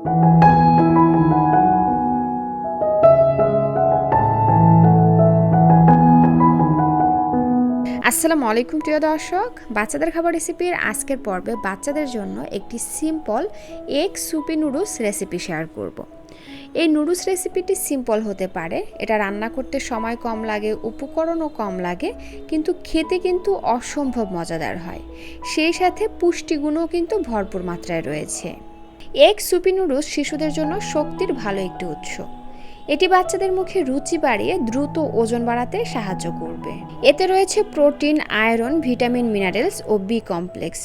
আসসালামু আলাইকুম প্রিয় দর্শক, বাচ্চাদের খাবার রেসিপির আজকের পর্বে বাচ্চাদের জন্য একটি simple egg soupy noodles recipe share করব। এই নুডলস রেসিপিটি সিম্পল হতে পারে, এটা রান্না করতে সময় কম লাগে, উপকরণও কম লাগে, কিন্তু খেতে কিন্তু অসম্ভব মজাদার হয়। সেই সাথে পুষ্টিগুণও কিন্তু ভরপুর মাত্রায় রয়েছে। এগ সুপি নুডলস শিশুদের জন্য শক্তির ভালো একটি উৎস। এটি বাচ্চাদের মুখে রুচি বাড়িয়ে দ্রুত ওজন বাড়াতে সাহায্য করবে। এতে রয়েছে প্রোটিন, আয়রন, ভিটামিন, মিনারেলস ও বি কমপ্লেক্স।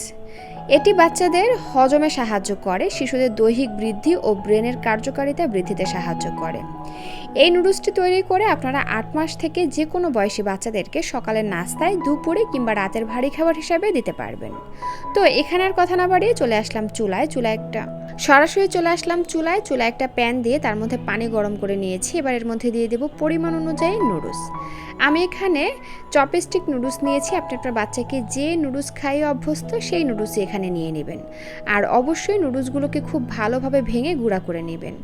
এটি বাচ্চাদের হজমে সাহায্য করে, শিশুদের দৈহিক বৃদ্ধি ও ব্রেনের কার্যকারিতা বৃদ্ধিতে সাহায্য করে। এই নুডলসটি তৈরি করে আপনারা 8 মাস থেকে যে কোনো বয়সী বাচ্চাদেরকে সকালের নাস্তায়, দুপুরে কিংবা রাতের ভারী খাবার হিসাবে দিতে পারবেন। তো এখানে আর কথা না বাড়িয়ে চলে আসলাম চুলায় একটা প্যান দিয়ে তার মধ্যে পানি গরম করে নিয়েছি। এবার এর মধ্যে দিয়ে দেব পরিমাণ অনুযায়ী নুডলস। আমি এখানে চপস্টিক নুডলস নিয়েছি। আপনি আপনার বাচ্চাকে যে নুডলস খাইয়ে অভ্যস্ত সেই নুডলসই এখানে নিয়ে নেবেন। আর অবশ্যই নুডলসগুলোকে খুব ভালোভাবে ভেঙে গুঁড়া করে নেবেন।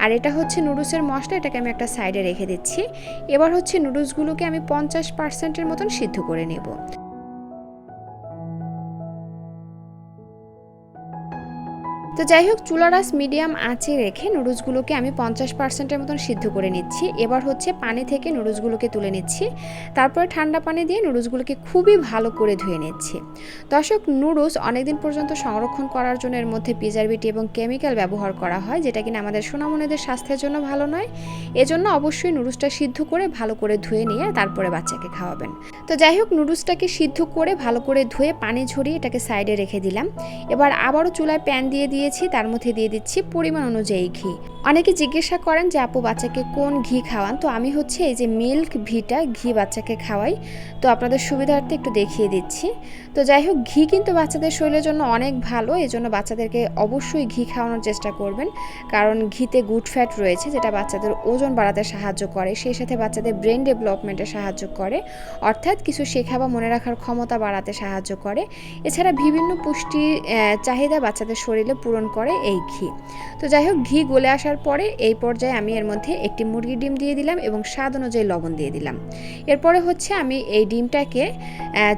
আর এটা হচ্ছে নুডলসের মশলা, এটাকে আমি একটা সাইডে রেখে দিচ্ছি। এবার হচ্ছে নুডলসগুলোকে আমি 50% মতন সিদ্ধ করে নেব। তো যাই হোক, চুলার আঁচ মিডিয়াম আঁচে রেখে নুডলসগুলোকে আমি 50% মতন সিদ্ধ করে নিচ্ছি। এবার হচ্ছে পানি থেকে নুডলসগুলোকে তুলে নিচ্ছি। তারপরে ঠান্ডা পানি দিয়ে নুডলসগুলোকে খুবই ভালো করে ধুয়ে নিচ্ছি। দর্শক, নুডলস অনেকদিন পর্যন্ত সংরক্ষণ করার জন্য এর মধ্যে প্রিজারভেটিভ এবং কেমিক্যাল ব্যবহার করা হয়, যেটা কিনা আমাদের সোনামণিদের স্বাস্থ্যের জন্য ভালো নয়। এজন্য অবশ্যই নুডলসটা সিদ্ধ করে ভালো করে ধুয়ে নিয়ে তারপরে বাচ্চাকে খাওয়াবেন। তো যাই হোক, নুডলসটাকে সিদ্ধ করে ভালো করে ধুয়ে পানি ঝরিয়ে এটাকে সাইডে রেখে দিলাম। এবার আবারও চুলায় প্যান দিয়ে তার মধ্যে দিয়ে দিচ্ছি পরিমাণ অনুযায়ী ঘি। অনেকে জিজ্ঞাসা করেন যে আপু বাচ্চাকে কোন ঘি খাওয়ান, তো আমি হচ্ছে এই যে মিল্ক ভিটা ঘি বাচ্চাকে খাওয়াই। তো আপনাদের সুবিধার্থে একটু দেখিয়ে দিচ্ছি। তো যাই হোক, ঘি কিন্তু বাচ্চাদের শরীরের জন্য অনেক ভালো, এই জন্য বাচ্চাদেরকে অবশ্যই ঘি খাওয়ানোর চেষ্টা করবেন। কারণ ঘিতে গুড ফ্যাট রয়েছে, যেটা বাচ্চাদের ওজন বাড়াতে সাহায্য করে, সেই সাথে বাচ্চাদের ব্রেন ডেভেলপমেন্টে সাহায্য করে, অর্থাৎ কিছু শেখা বা মনে রাখার ক্ষমতা বাড়াতে সাহায্য করে। এছাড়া বিভিন্ন পুষ্টি চাহিদা বাচ্চাদের শরীরে পূরণ করে এই ঘি। তো যাই হোক, ঘি গলে আসার পরে এই পর্যায়ে আমি এর মধ্যে একটি মুরগির ডিম দিয়ে দিলাম এবং স্বাদ অনুযায়ী লবণ দিয়ে দিলাম। এরপরে হচ্ছে আমি এই ডিমটাকে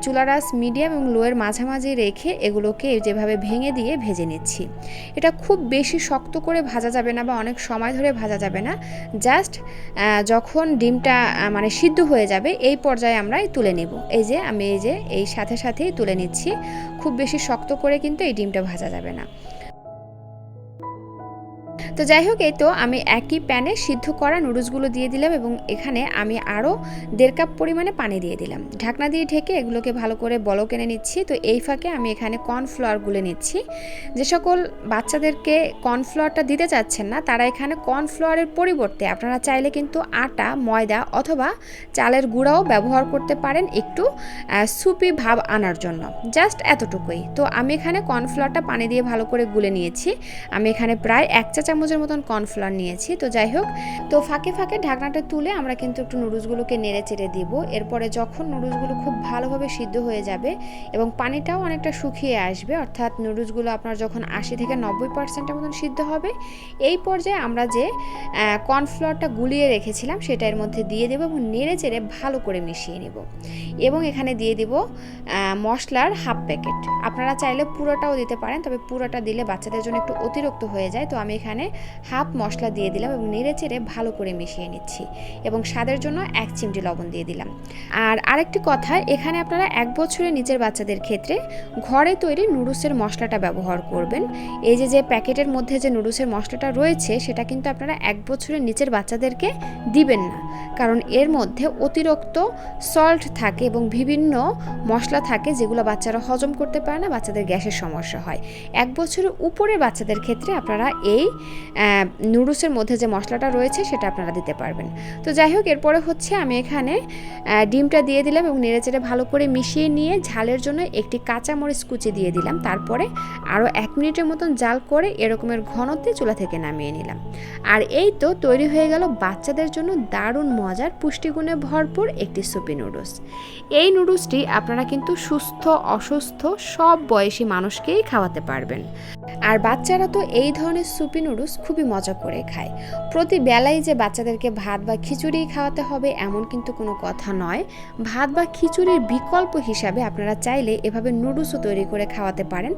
চুলার আঁচ মিডিয়াম এবং লোয়ের মাঝামাঝি রেখে এগুলোকে যেভাবে ভেঙে দিয়ে ভেজে নিচ্ছি। এটা খুব বেশি শক্ত করে ভাজা যাবে না বা অনেক সময় ধরে ভাজা যাবে না, জাস্ট যখন ডিমটা মানে সিদ্ধ হয়ে যাবে এই পর্যায়ে আমরা তুলে নেব। আমি এই সাথে সাথেই তুলে নিচ্ছি। খুব বেশি শক্ত করে কিন্তু এই ডিমটা ভাজা যাবে না। তো যাই হোক, এই তো আমি একই প্যানে সিদ্ধ করা নুডলসগুলো দিয়ে দিলাম এবং এখানে আমি আরও 1.5 কাপ পরিমাণে পানি দিয়ে দিলাম। ঢাকনা দিয়ে ঢেকে এগুলোকে ভালো করে বলক এনে নিচ্ছি। তো এই ফাঁকে আমি এখানে কর্নফ্লাওয়ার গুলে নিচ্ছি। যে সকল বাচ্চাদেরকে কর্নফ্লাওয়ারটা দিতে চাচ্ছেন না, তারা এখানে কর্নফ্লাওয়ারের পরিবর্তে আপনারা চাইলে কিন্তু আটা, ময়দা অথবা চালের গুঁড়াও ব্যবহার করতে পারেন একটু সুপি ভাব আনার জন্য, জাস্ট এতটুকুই। তো আমি এখানে কর্নফ্লাওয়ারটা পানি দিয়ে ভালো করে গুলে নিয়েছি। আমি এখানে প্রায় 1 চা চামচের মতন কর্নফ্লাওয়ার নিয়েছি। তো যাই হোক, তো ফাঁকে ফাঁকে ঢাকনাটা তুলে আমরা কিন্তু একটু নুডলসগুলোকে নেড়ে চেড়ে দিব। এরপরে যখন নুডলসগুলো খুব ভালোভাবে সিদ্ধ হয়ে যাবে এবং পানিটাও অনেকটা শুকিয়ে আসবে, অর্থাৎ নুডলসগুলো আপনার যখন 80 থেকে 90% মতন সিদ্ধ হবে, এই পর্যায়ে আমরা যে কর্নফ্লাওয়ারটা গুলিয়ে রেখেছিলাম সেটা এর মধ্যে দিয়ে দেবো এবং নেড়ে চেড়ে ভালো করে মিশিয়ে নেব। এবং এখানে দিয়ে দেব মশলার হাফ প্যাকেট। আপনারা চাইলে পুরোটাও দিতে পারেন, তবে পুরোটা দিলে বাচ্চাদের জন্য একটু অতিরিক্ত হয়ে যায়। তো আমি এখানে হাফ মশলা দিয়ে দিলাম এবং নেড়ে চেড়ে ভালো করে মিশিয়ে নিচ্ছি এবং স্বাদের জন্য 1 চিমটি লবণ দিয়ে দিলাম। আর আরেকটি কথা, এখানে আপনারা 1 বছরের নিচের বাচ্চাদের ক্ষেত্রে ঘরে তৈরি নুডলসের মশলাটা ব্যবহার করবেন। এই যে প্যাকেটের মধ্যে যে নুডলসের মশলাটা রয়েছে সেটা কিন্তু আপনারা 1 বছরের নিচের বাচ্চাদেরকে দিবেন না, কারণ এর মধ্যে অতিরিক্ত সল্ট থাকে এবং বিভিন্ন মশলা থাকে যেগুলো বাচ্চারা হজম করতে পারে না, বাচ্চাদের গ্যাসের সমস্যা হয়। 1 বছরের উপরের বাচ্চাদের ক্ষেত্রে আপনারা এই নুডলসের মধ্যে যে মশলাটা রয়েছে সেটা আপনারা দিতে পারবেন। তো যাই হোক, এরপরে হচ্ছে আমি এখানে ডিমটা দিয়ে দিলাম এবং নেড়েচেড়ে ভালো করে মিশিয়ে নিয়ে ঝালের জন্য একটি কাঁচামরিচ কুচি দিয়ে দিলাম। তারপরে আরও 1 মিনিটের মতন জাল করে এরকমের ঘনত্বে চুলা থেকে নামিয়ে নিলাম। আর এই তো তৈরি হয়ে গেল বাচ্চাদের জন্য দারুণ মজার পুষ্টিগুণে ভরপুর একটি সুপি নুডলস। এই নুডলসটি আপনারা কিন্তু সুস্থ অসুস্থ সব বয়সী মানুষকেই খাওয়াতে পারবেন। আর বাচ্চারা তো এই ধরনের সুপি নুডলস নুডলস খুবই মজা করে খায়। প্রতি বেলায় যে বাচ্চাদেরকে ভাত বা খিচুড়ি খাওয়াতে হবে এমন কিন্তু কোনো কথা নয়। ভাত বা খিচুড়ির বিকল্প হিসাবে আপনারা চাইলে এভাবে নুডলসও তৈরি করে খাওয়াতে পারেন।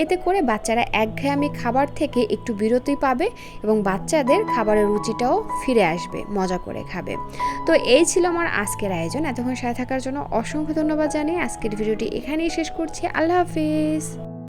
এতে করে বাচ্চারা একঘেয়েমি খাবার থেকে একটু বিরতি পাবে এবং বাচ্চাদের খাবারের রুচিটাও ফিরে আসবে, মজা করে খাবে। তো এই ছিল আমার আজকের আয়োজন। এতক্ষণ সাথে থাকার জন্য অসংখ্য ধন্যবাদ জানিয়ে আজকের ভিডিওটি এখানেই শেষ করছি। আল্লাহ হাফিজ।